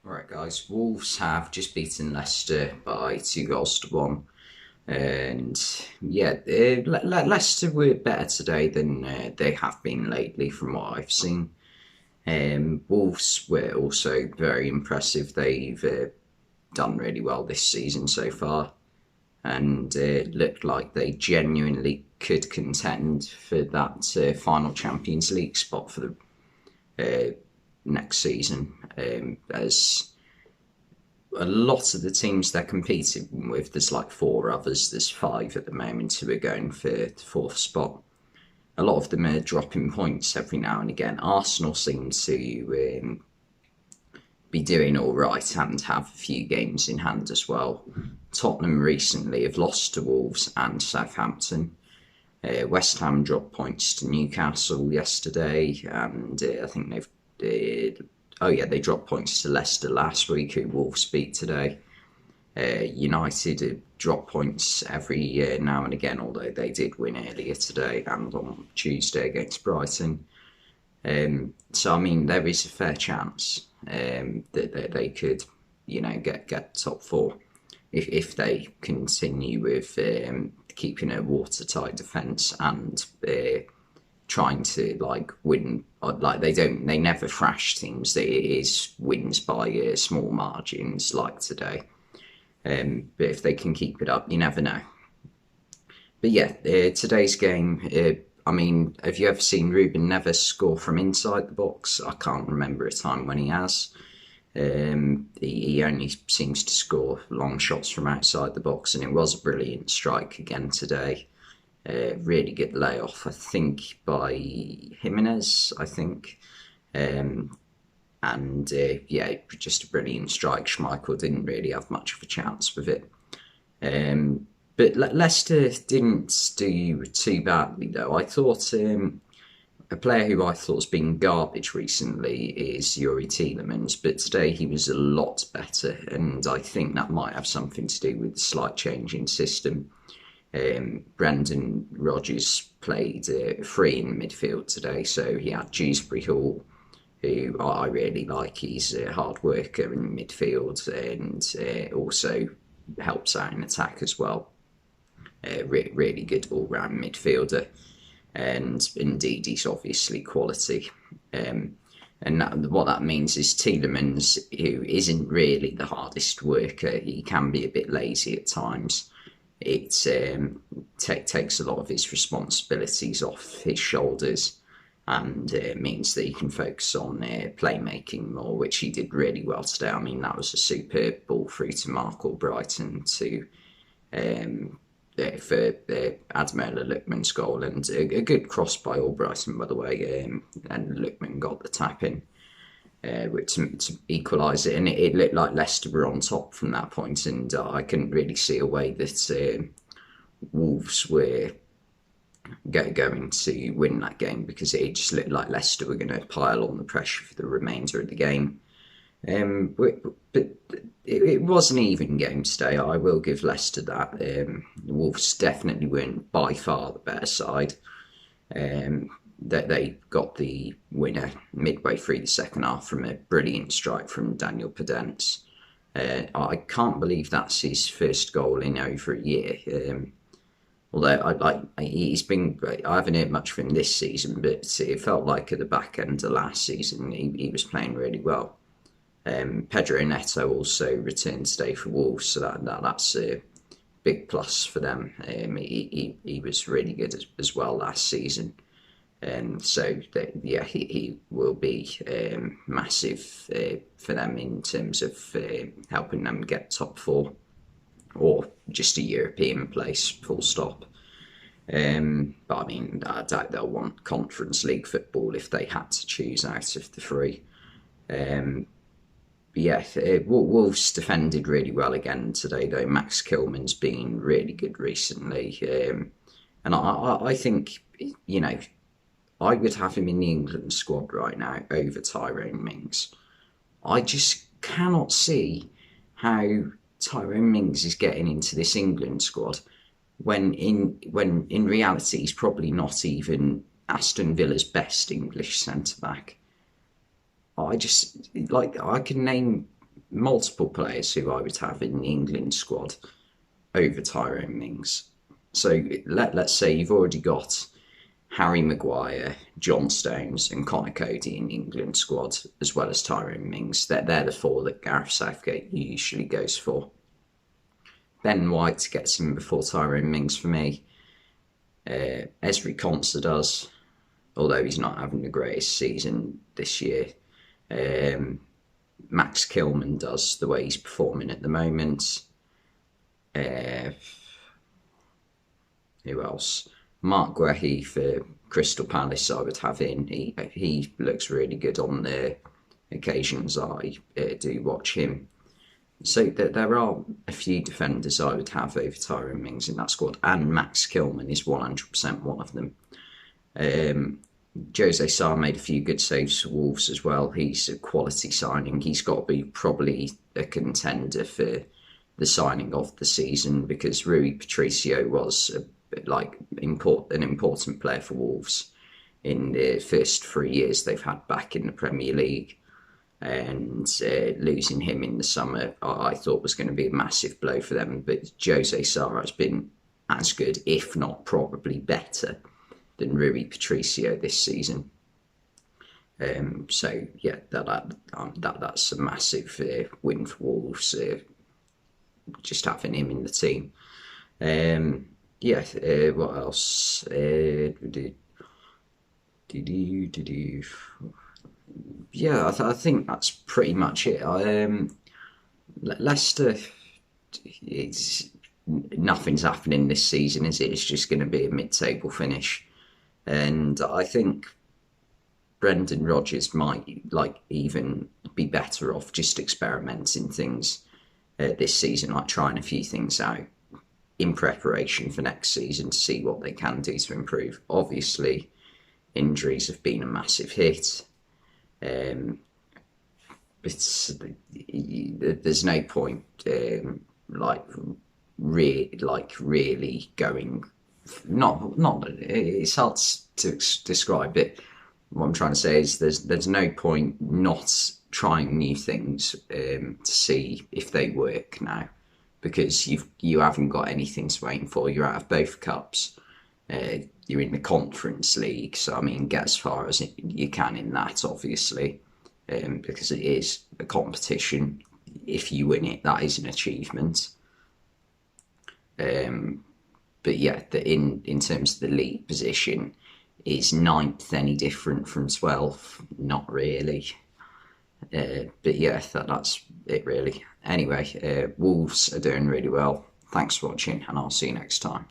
Right, guys. Wolves have just beaten Leicester by 2 goals to 1, and yeah, Leicester were better today than they have been lately, from what I've seen. Wolves were also very impressive. They've done really well this season so far, and looked like they genuinely could contend for that final Champions League spot for the next season. As a lot of the teams they're competing with, there's like four others, there's five at the moment who are going for the fourth spot. A lot of them are dropping points every now and again. Arsenal seem to be doing all right and have a few games in hand as well. Tottenham recently have lost to Wolves and Southampton. West Ham dropped points to Newcastle yesterday, and I think they dropped points to Leicester last week, who Wolves beat today. United drop points every now and again, although they did win earlier today and on Tuesday against Brighton. So I mean, there is a fair chance that they could, get top four if they continue with keeping a watertight defence and trying to win. They never thrash teams. It is wins by small margins like today. But if they can keep it up, you never know. But yeah, today's game. I mean, have you ever seen Ruben Neves score from inside the box? I can't remember a time when he has. He only seems to score long shots from outside the box, and it was a brilliant strike again today. Really good layoff, I think, by Jimenez, I think. Yeah, just a brilliant strike. Schmeichel didn't really have much of a chance with it. But Leicester didn't do too badly, though. I thought a player who I thought's been garbage recently is Yuri Tielemans, but today he was a lot better, and I think that might have something to do with the slight change in system. Brendan Rodgers played free in midfield today, so he had Dewsbury Hall, who I really like. He's a hard worker in midfield and also helps out in attack as well. Really good all-round midfielder, and indeed he's obviously quality. What that means is Tielemans, who isn't really the hardest worker, he can be a bit lazy at times. It takes a lot of his responsibilities off his shoulders, and means that he can focus on playmaking more, which he did really well today. I mean, that was a superb ball through to Mark Albrighton for Admola Lookman's goal, and a good cross by Albrighton, by the way, and Lookman got the tap in to equalise it, and it looked like Leicester were on top from that point, and I couldn't really see a way that Wolves were going to win that game, because it just looked like Leicester were going to pile on the pressure for the remainder of the game. But it was an even game today. I will give Leicester that. The Wolves definitely weren't by far the better side. They got the winner midway through the second half from a brilliant strike from Daniel Podence. I can't believe that's his first goal in over a year. Although he's been great. I haven't heard much from him this season, but it felt like at the back end of last season he was playing really well. Pedro Neto also returned today for Wolves, so that's a big plus for them. He was really good as well last season, he will be massive for them in terms of helping them get top four, or just a European place, full stop. But I mean, I doubt they'll want Conference League football if they had to choose out of the three. Wolves defended really well again today, though. Max Kilman's been really good recently, and I think, I would have him in the England squad right now over Tyrone Mings. I just cannot see how Tyrone Mings is getting into this England squad when in reality he's probably not even Aston Villa's best English centre back. I can name multiple players who I would have in the England squad over Tyrone Mings. So let's say you've already got Harry Maguire, John Stones, and Connor Cody in the England squad, as well as Tyrone Mings. They're the four that Gareth Southgate usually goes for. Ben White gets him before Tyrone Mings for me. Esri Konsa does, although he's not having the greatest season this year. Max Kilman does, the way he's performing at the moment. Who else? Mark Guehi for Crystal Palace I would have in. He looks really good on the occasions I do watch him. So there are a few defenders I would have over Tyrone Mings in that squad, and Max Kilman is 100% one of them. Jose Sarr made a few good saves for Wolves as well. He's a quality signing. He's got to be probably a contender for the signing of the season, because Rui Patricio was an important player for Wolves in the first 3 years they've had back in the Premier League. And losing him in the summer, I thought was going to be a massive blow for them. But Jose Sarr has been as good, if not probably better, than Rui Patricio this season. So yeah, that's a massive win for Wolves. Just having him in the team. What else? Yeah, I think that's pretty much it. Leicester, nothing's happening this season, is it? It's just going to be a mid-table finish, and I think Brendan Rodgers might even be better off just experimenting things this season, like trying a few things out in preparation for next season to see what they can do to improve. Obviously, injuries have been a massive hit. There's no point really going. Not. It's hard to describe it. What I'm trying to say is there's no point not trying new things to see if they work now, because you haven't got anything to aim for. You're out of both cups. You're in the Conference League, so I mean, get as far as you can in that, obviously, because it is a competition. If you win it, that is an achievement. But yeah, in terms of the league position, is 9th any different from 12th? Not really. But yeah, that's it really. Anyway, Wolves are doing really well. Thanks for watching, and I'll see you next time.